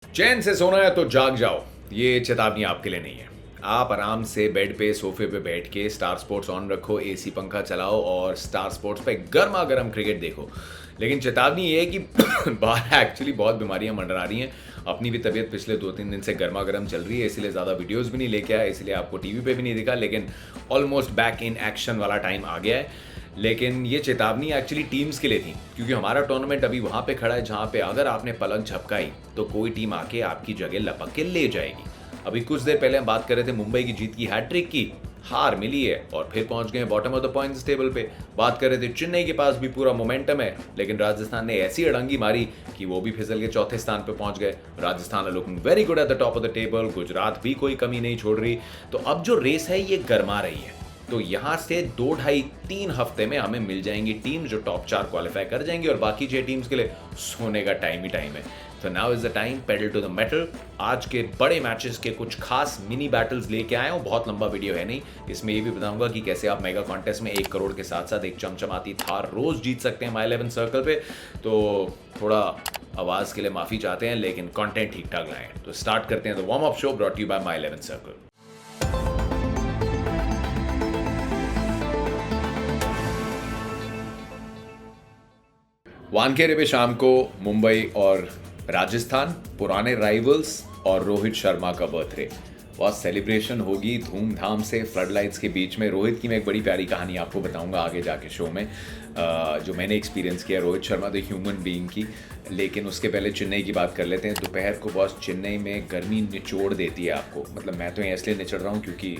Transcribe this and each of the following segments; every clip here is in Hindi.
चैन से सोना है तो जाग जाओ, ये चेतावनी आपके लिए नहीं है। आप आराम से बेड पे सोफे पे बैठ के स्टार स्पोर्ट्स ऑन रखो, एसी पंखा चलाओ और स्टार स्पोर्ट्स पे गर्मा गर्म क्रिकेट देखो। लेकिन चेतावनी ये है कि बाहर एक्चुअली बहुत बीमारियां मंडरा रही हैं। अपनी भी तबीयत पिछले 2-3 दिन से गर्मा गर्म चल रही है, इसलिए ज़्यादा वीडियोस भी नहीं लेके आया, इसलिए आपको टीवी पे भी नहीं दिखा। लेकिन ऑलमोस्ट बैक इन एक्शन वाला टाइम आ गया है। लेकिन ये चेतावनी एक्चुअली टीम्स के लिए थी, क्योंकि हमारा टूर्नामेंट अभी वहाँ पे खड़ा है जहाँ पे अगर आपने पलक झपकाई तो कोई टीम आके आपकी जगह लपक के ले जाएगी। अभी कुछ देर पहले हम बात कर रहे थे मुंबई की जीत की, हैट्रिक की, हार मिली है और फिर पहुंच गए bottom of the points table पे। बात कर रहे थे चेन्नई के पास भी पूरा मोमेंटम है, लेकिन राजस्थान ने ऐसी अड़ंगी मारी कि वो भी फिसल के चौथे स्थान पे पहुंच गए। Rajasthan looking very good at the top of the table, Gujarat भी कोई कमी नहीं छोड़ रही। तो अब जो रेस है ये गर्मा रही है। तो यहाँ से 2-2.5-3 हफ्ते में हमें मिल जाएंगी टीम जो टॉप 4 क्वालिफाई कर जाएंगी और बाकी 6 टीम्स के लिए सोने का टाइम ही टाइम है। तो now is the time, pedal to the metal. आज के बड़े मैचेस के कुछ खास मिनी बैटल्स लेके आया हूँ। बहुत लंबा वीडियो है नहीं, इसमें ये भी बताऊंगा कि कैसे आप मेगा कॉन्टेस्ट में 1 करोड़ के साथ साथ एक चमचमाती थार रोज जीत सकते हैं माई 11 सर्कल पे। तो थोड़ा आवाज के लिए माफी चाहते हैं, लेकिन कंटेंट ठीक ठाक लाएं। तो स्टार्ट करते हैं the warm up show brought you bye my 11 circle. Wankhede पे शाम को मुंबई और राजस्थान, पुराने राइवल्स और रोहित शर्मा का बर्थडे। बहुत सेलिब्रेशन होगी धूमधाम से फ्लडलाइट्स के बीच में। रोहित की मैं एक बड़ी प्यारी कहानी आपको बताऊंगा आगे जाके शो में, जो मैंने एक्सपीरियंस किया Rohit Sharma the human being की। लेकिन उसके पहले चेन्नई की बात कर लेते हैं। दोपहर को बॉस चेन्नई में गर्मी निचोड़ देती है आपको। मतलब मैं तो इसलिए निचड़ रहा हूँ क्योंकि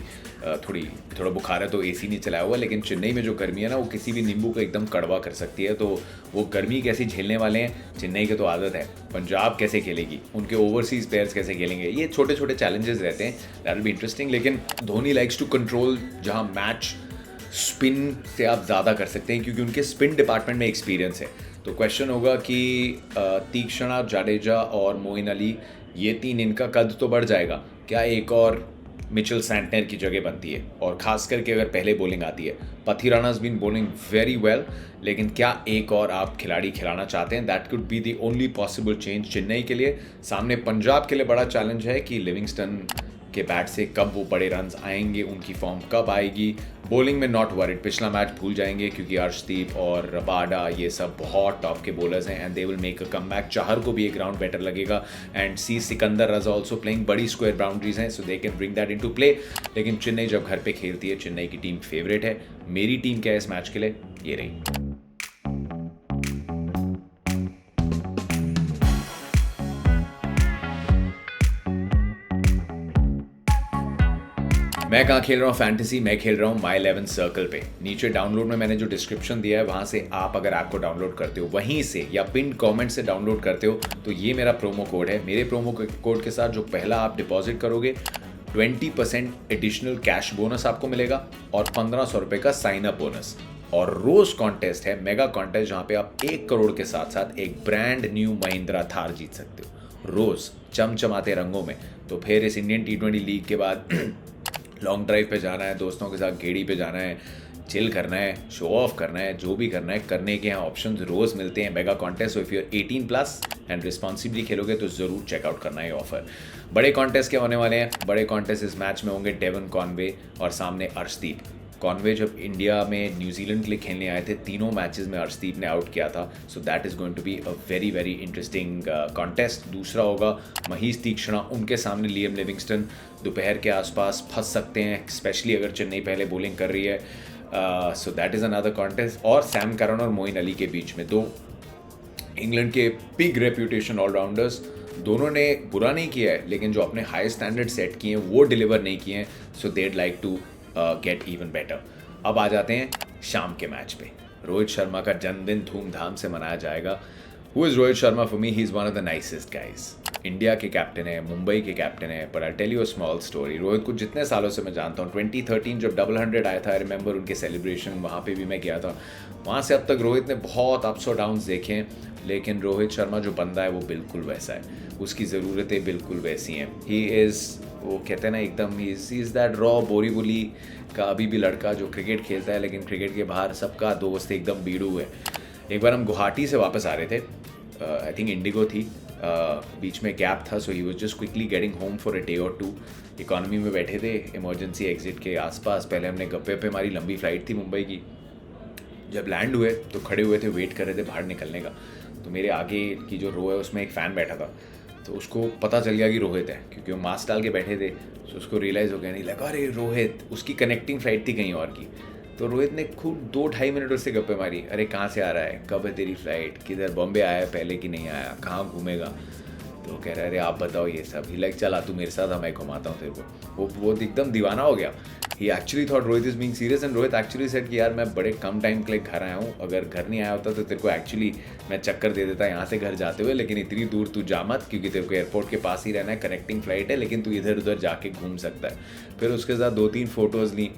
थोड़ा बुखार है तो एसी नहीं चलाया हुआ, लेकिन चेन्नई में जो गर्मी है ना वो किसी भी नींबू को एकदम कड़वा कर सकती है। तो वो गर्मी कैसी झेलने वाले हैं चेन्नई के तो आदत है। पंजाब कैसे खेलेगी, उनके ओवरसीज प्लेयर्स कैसे खेलेंगे, ये छोटे छोटे चैलेंजेस रहते हैं। That will be interesting. लेकिन धोनी लाइक्स टू कंट्रोल, जहाँ मैच स्पिन से आप ज़्यादा कर सकते हैं क्योंकि उनके स्पिन डिपार्टमेंट में एक्सपीरियंस है। तो क्वेश्चन होगा कि तीक्ष्णा, जाडेजा और मोइन अली, ये 3 इनका कद तो बढ़ जाएगा, क्या एक और मिचेल सैंटनर की जगह बनती है? और खास करके अगर पहले बॉलिंग आती है, पथिरानाज बीन बॉलिंग वेरी वेल, लेकिन क्या एक और आप खिलाड़ी खिलाना चाहते हैं? That could be the only possible change Chennai के लिए। सामने पंजाब के लिए बड़ा चैलेंज है कि लिविंगस्टन के बैट से कब वो बड़े रन्स आएंगे, उनकी फॉर्म कब आएगी। बॉलिंग में नॉट वरिड, पिछला मैच भूल जाएंगे क्योंकि अर्शदीप और रबाडा ये सब बहुत टॉप के बॉलर्स हैं and they will make a comeback. Chahar को भी एक राउंड बेटर लगेगा and see Sikandar Raza also playing, बड़ी स्क्वायर बाउंड्रीज हैं so they can bring that into play. लेकिन चेन्नई जब घर पे खेलती है, चेन्नई की टीम फेवरेट है। मेरी टीम क्या है इस मैच के लिए, ये रही। मैं कहाँ खेल रहा हूँ फैंटेसी, मैं खेल रहा हूँ माई 11 सर्कल पे। नीचे डाउनलोड में मैंने जो डिस्क्रिप्शन दिया है वहाँ से आप अगर ऐप को डाउनलोड करते हो वहीं से, या पिन कमेंट से डाउनलोड करते हो, तो ये मेरा प्रोमो कोड है। मेरे प्रोमो कोड के साथ जो पहला आप डिपॉजिट करोगे 20% एडिशनल कैश बोनस आपको मिलेगा और 1500 रुपये का साइन अप बोनस। और रोज कॉन्टेस्ट है, मेगा कॉन्टेस्ट, जहाँ पे आप 1 करोड़ के साथ साथ एक ब्रांड न्यू महिंद्रा थार जीत सकते हो रोज चमचमाते रंगों में। तो फिर इस इंडियन T20 लीग के बाद लॉन्ग ड्राइव पे जाना है, दोस्तों के साथ गेड़ी पे जाना है, चिल करना है, शो ऑफ करना है, जो भी करना है करने के यहाँ ऑप्शंस रोज़ मिलते हैं mega contest. So if you are 18+ and responsibly खेलोगे तो ज़रूर चेकआउट करना है ऑफर। बड़े कॉन्टेस्ट क्या होने वाले हैं? बड़े कॉन्टेस्ट इस मैच में होंगे डेवन कॉनवे और सामने अर्शदीप। कॉनवे जब इंडिया में न्यूजीलैंड के लिए खेलने आए थे, तीनों मैचेस में अर्शदीप ने आउट किया था। So that is going to be a very very interesting contest. दूसरा होगा महीश तीक्ष्णा, उनके सामने लियम लिविंगस्टन। दोपहर के आसपास फंस सकते हैं, स्पेशली अगर चेन्नई पहले बॉलिंग कर रही है। सो दैट इज़ अनदर कॉन्टेस्ट। और सैम करन और मोइन अली के बीच में, दो इंग्लैंड के बिग रेप्यूटेशन ऑलराउंडर्स, दोनों ने बुरा नहीं किया है, लेकिन जो अपने हाई स्टैंडर्ड सेट किए हैं वो डिलीवर नहीं किए हैं। So they'd like to get even better. अब आ जाते हैं शाम के मैच पे। रोहित शर्मा का जन्मदिन धूमधाम से मनाया जाएगा। Who is Rohit Sharma for me? He is one of the nicest guys. India के कैप्टन है, मुंबई के कैप्टन है। पर I tell you a small story. Rohit को जितने सालों से मैं जानता हूँ, 2013 जब डबल 100 आया था, आई रिमेंबर उनके सेलिब्रेशन, वहाँ पे भी मैं गया था। वहाँ से अब तक रोहित ने बहुत अप्स और डाउन्स देखे हैं, लेकिन रोहित शर्मा जो बंदा है वो बिल्कुल वैसा है, उसकी ज़रूरतें बिल्कुल वैसी हैं। ही इज़, वो कहते हैं ना, एकदम he is that raw Borivali का अभी भी लड़का जो क्रिकेट खेलता है, लेकिन क्रिकेट के बाहर सबका दोस्त एकदम बीड़ू है। एक बार हम गुवाहाटी से वापस आ रहे थे, आई थिंक इंडिगो थी, बीच में गैप था, so he was just quickly getting home for a day or two. Economy में बैठे थे इमरजेंसी एग्जिट के आसपास, पहले हमने गप्पे पे हमारी लंबी फ़्लाइट थी मुंबई की। जब लैंड हुए तो खड़े हुए थे, वेट कर रहे थे बाहर निकलने का। तो मेरे आगे की जो रो है उसमें एक फ़ैन बैठा था, तो उसको पता चल गया कि रोहित है, क्योंकि वो मास्क डाल के बैठे थे। तो उसको रियलाइज़ हो गया, नहीं लगा अरे रोहित, उसकी कनेक्टिंग फ़्लाइट थी कहीं और की। तो रोहित ने खूब 2-2.5 मिनट उससे गप्पे मारी, अरे कहाँ से आ रहा है, कब है तेरी फ़्लाइट, किधर बॉम्बे आया है पहले कि नहीं आया, कहाँ घूमेगा। तो कह रहा है अरे आप बताओ ये सब। ही लाइक चल आ तू मेरे साथ, मैं घुमाता हूँ तेरे को। वो एकदम दीवाना हो गया। He actually thought Rohit is being serious and Rohit actually said कि यार मैं बड़े कम टाइम के लिए घर आया हूँ, अगर घर नहीं आया होता तो तेरे को एक्चुअली मैं चक्कर दे देता यहाँ से घर जाते हुए, लेकिन इतनी दूर तू जा मत, क्योंकि तेरे को एयरपोर्ट के पास ही रहना है, कनेक्टिंग फ़्लाइट है, लेकिन तू इधर उधर जाके घूम सकता है। फिर उसके साथ 2-3 फ़ोटोज़ ली।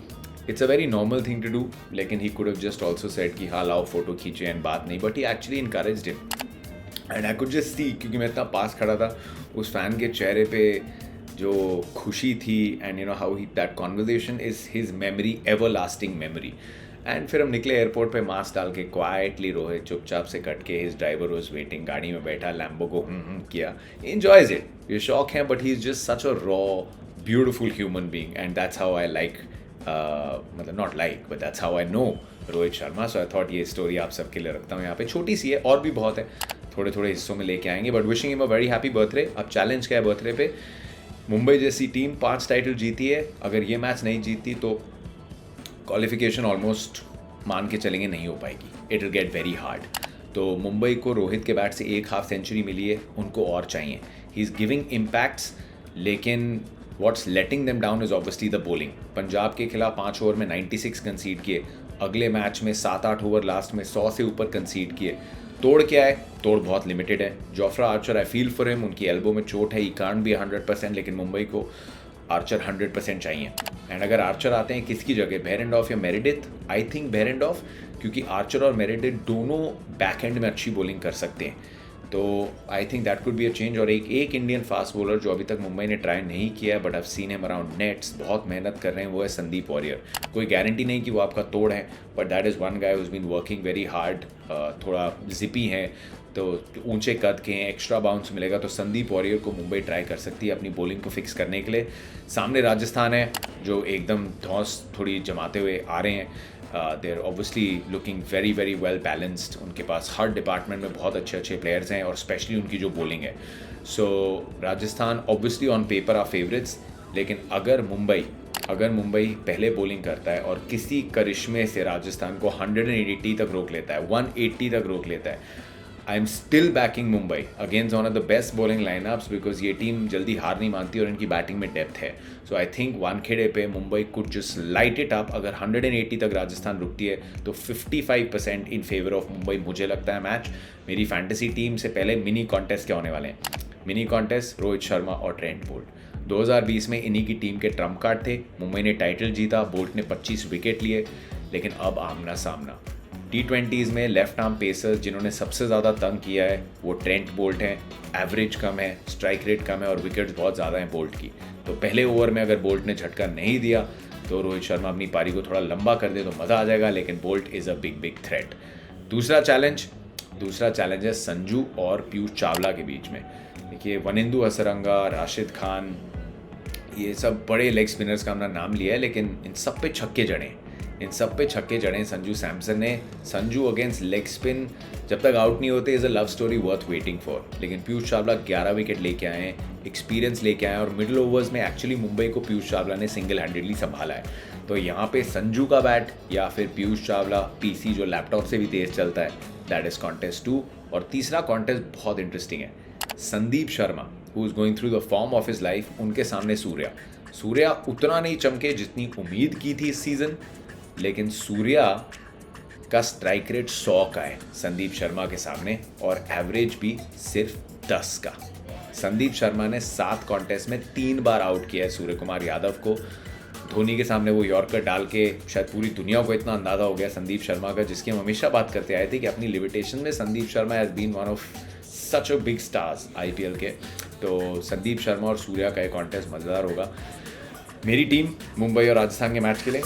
It's a very normal thing to do, लेकिन he could have just also said कि हाँ लाओ फ़ोटो खींचे एंड बात नहीं, but he actually encouraged him. And I could just see, क्योंकि मैं इतना पास खड़ा था, उस फैन के चेहरे पे जो खुशी थी, and you know how he that conversation is his memory, ever lasting memory. And फिर हम निकले एयरपोर्ट पे मास्क डाल के, क्वाइटली रोहित चुपचाप से कट के, हिज ड्राइवर वॉज वेटिंग, गाड़ी में बैठा, लैम्बो को किया, एन्जॉयज इट। ये शौक है, but he is just such a raw beautiful human being, and that's how I like, मतलब not like but that's how I know Rohit Sharma. So I thought ये स्टोरी आप सबके लिए रखता हूँ यहाँ पे, छोटी सी है, और भी बहुत है, थोड़े थोड़े हिस्सों में लेके आएंगे, but wishing him a very happy birthday. अब चैलेंज क्या है बर्थडे पे, मुंबई जैसी टीम 5 टाइटल जीती है, अगर ये मैच नहीं जीती तो क्वालिफिकेशन ऑलमोस्ट मान के चलेंगे नहीं हो पाएगी, it will get very hard. तो मुंबई को रोहित के बैट से 1 हाफ सेंचुरी मिली है, उनको और चाहिए। ही इज़ गिविंग इम्पैक्ट्स, लेकिन what's letting them down is obviously the bowling. Punjab के खिलाफ 5 ओवर में 96 कंसीड किए, अगले मैच में 7-8 ओवर लास्ट में 100 से ऊपर कंसीड किए। तोड़ क्या है, तोड़ बहुत लिमिटेड है। Jofra Archer, I feel for him, उनकी एल्बो में चोट है, ही कांट बी 100%, लेकिन मुंबई को आर्चर 100% चाहिए। एंड अगर आर्चर आते हैं किसकी जगह, बेरेंडॉफ या मेरेडिथ, आई थिंक बेरेंडॉफ, क्योंकि आर्चर और मेरेडिथ दोनों बैक एंड में अच्छी बॉलिंग कर सकते हैं। तो I think that could be a change. और एक इंडियन फास्ट बॉलर जो अभी तक मुंबई ने ट्राई नहीं किया है, but I seen him around nets, बहुत मेहनत कर रहे हैं, वो है संदीप वॉरियर। कोई गारंटी नहीं कि वो आपका तोड़ है, but that is one guy who's been working very hard. थोड़ा जिपी हैं, तो ऊंचे कद के हैं, एक्स्ट्रा बाउंस मिलेगा, तो संदीप वॉरियर को मुंबई ट्राई कर सकती है अपनी बॉलिंग को फिक्स करने के लिए। सामने राजस्थान है जो एकदम धौंस थोड़ी जमाते हुए आ रहे हैं। They are obviously looking very very well balanced, उनके पास हर डिपार्टमेंट में बहुत अच्छे अच्छे प्लेयर्स हैं, और स्पेशली उनकी जो बॉलिंग है। So Rajasthan obviously on paper are favourites, लेकिन अगर मुंबई पहले बॉलिंग करता है और किसी करिश्मे से राजस्थान को 180 तक रोक लेता है, 180 तक रोक लेता है, आई am still banking Mumbai against one of the best bowling line-ups, because ये टीम जल्दी हार नहीं मानती और इनकी बैटिंग में डेप्थ है। सो आई थिंक वानखेड़े पे Mumbai could just light it up. अगर 180 तक राजस्थान रुकती है तो 55% इन फेवर ऑफ मुंबई मुझे लगता है मैच। मेरी फैंटेसी टीम से पहले मिनी कॉन्टेस्ट क्या होने वाले हैं, मिनी कॉन्टेस्ट रोहित शर्मा और ट्रेंट बोल्ट। 2020 में इन्हीं की टीम के ट्रम्प कार्ड थे, मुंबई ने टाइटल जीता, बोल्ट ने 25 विकेट लिए, लेकिन अब आमना सामना। T20s में लेफ्ट आर्म पेसर्स जिन्होंने सबसे ज़्यादा तंग किया है वो ट्रेंट बोल्ट हैं। एवरेज कम है, स्ट्राइक रेट कम है, और विकेट्स बहुत ज़्यादा हैं बोल्ट की। तो पहले ओवर में अगर बोल्ट ने झटका नहीं दिया तो रोहित शर्मा अपनी पारी को थोड़ा लंबा कर दे तो मज़ा आ जाएगा, लेकिन bolt is a big big threat. दूसरा चैलेंज है संजू और पीयूष चावला के बीच में। देखिए वनिंदु हसरंगा, राशिद खान, ये सब बड़े लेग स्पिनर्स का हमने नाम लिया है, लेकिन इन सब पे छक्के जड़े संजू सैमसन ने। संजू अगेंस्ट लेग स्पिन जब तक आउट नहीं होते is a love story worth waiting for, लेकिन पीयूष चावला 11 विकेट लेके आए हैं, एक्सपीरियंस लेके आए हैं, और मिडिल ओवर्स में एक्चुअली मुंबई को पीयूष चावला ने सिंगल हैंडेडली संभाला है। तो यहाँ पे संजू का बैट या फिर पीयूष चावला, पीसी जो लैपटॉप से भी तेज़ चलता है, दैट इज़ कॉन्टेस्ट 2। और तीसरा कॉन्टेस्ट बहुत इंटरेस्टिंग है, Sandeep Sharma who is going through the form of his life, उनके सामने सूर्या उतना नहीं चमके जितनी उम्मीद की थी इस सीज़न, लेकिन सूर्या का स्ट्राइक रेट 100 का है संदीप शर्मा के सामने, और एवरेज भी सिर्फ 10 का। संदीप शर्मा ने 7 कॉन्टेस्ट में 3 बार आउट किया है सूर्य कुमार यादव को। धोनी के सामने वो यॉर्कर डाल के शायद पूरी दुनिया को इतना अंदाज़ा हो गया संदीप शर्मा का, जिसकी हम हमेशा बात करते आए थे कि अपनी लिमिटेशन में Sandeep Sharma has been one of such a big stars IPL के। तो संदीप शर्मा और सूर्या का एक कॉन्टेस्ट मज़ेदार होगा। मेरी टीम मुंबई और राजस्थान के मैच के लिए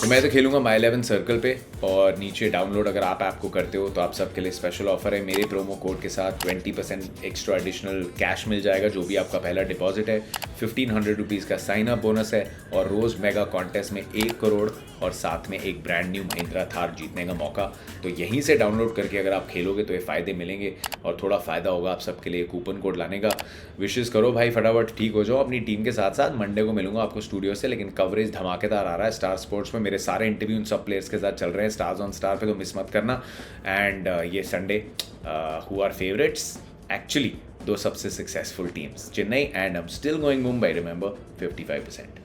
तो मैं तो खेलूंगा माई 11 सर्कल पे, और नीचे डाउनलोड अगर आप ऐप को करते हो तो आप सबके लिए स्पेशल ऑफर है। मेरे प्रोमो कोड के साथ 20% एक्स्ट्रा एडिशनल कैश मिल जाएगा जो भी आपका पहला डिपॉजिट है। 1500 रुपीज़ का साइन अप बोनस है, और रोज़ मेगा कॉन्टेस्ट में 1 करोड़ और साथ में एक ब्रांड न्यू महिंद्रा थार जीतने का मौका। तो यहीं से डाउनलोड करके अगर आप खेलोगे तो ये फ़ायदे मिलेंगे, और थोड़ा फ़ायदा होगा आप सबके लिए कूपन कोड लाने का। विशेष करो भाई, फटाफट ठीक हो जाओ अपनी टीम के साथ साथ। मंडे को मिलूंगा आपको स्टूडियो से, लेकिन कवरेज धमाकेदार आ रहा है स्टार स्पोर्ट्स में। मेरे सारे इंटरव्यू उन सब प्लेयर्स के साथ चल रहे हैं स्टार्स ऑन स्टार पे, तो मिस मत करना। एंड ये Sunday who are favourites, actually दो सबसे successful teams, Chennai and I am still going Mumbai, remember 55%।